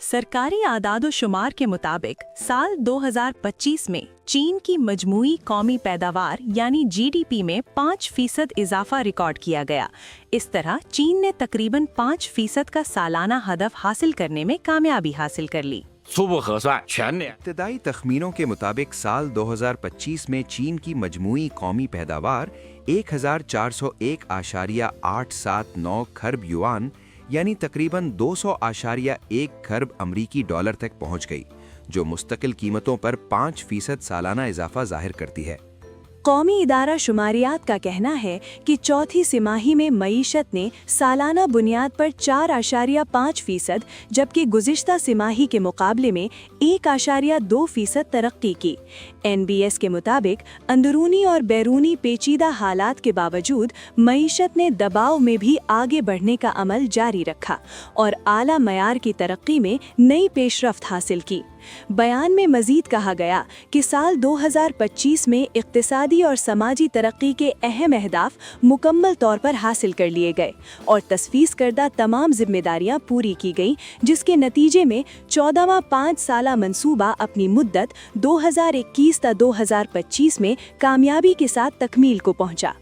सरकारी आदाद-ओ-शुमार के मुताबिक साल 2025 में चीन की मजमूई कौमी पैदावार यानी जीडीपी में 5% इजाफा रिकॉर्ड किया गया। इस तरह चीन ने तकरीबन 5% का सालाना हदफ हासिल करने में कामयाबी हासिल कर ली। इब्तदाई तखमीनों के मुताबिक साल 2025 में चीन की मजमूई कौमी पैदावार 1401.879 खरब युआन यानी तकरीबन 200.1 खरब अमरीकी डॉलर तक पहुंच गई, जो मुस्तकिल कीमतों पर 5% सालाना इजाफा जाहिर करती है। कौमी इदारा शुमारियात का कहना है कि चौथी तिमाही में मईशत ने सालाना बुनियाद पर 4.5% जबकि गुज़िश्ता तिमाही के मुकाबले में 1.2% तरक्की की। NBS के मुताबिक अंदरूनी और बैरूनी पेचीदा हालात के बावजूद मईशत ने दबाव में भी आगे बढ़ने का अमल जारी रखा और आला मयार की तरक्की में नई पेशरफ्त हासिल की। बयान में मजीद कहा गया कि साल 2025 में इक्तिसादी और समाजी तरक्की के अहम अहदाफ मुकम्मल तौर पर हासिल कर लिए गए और तस्वीज़ करदा तमाम जिम्मेदारियां पूरी की गईं, जिसके नतीजे में 14वां 5 साला मंसूबा अपनी मुद्दत 2021 से 2025 में कामयाबी के साथ तकमील को पहुंचा।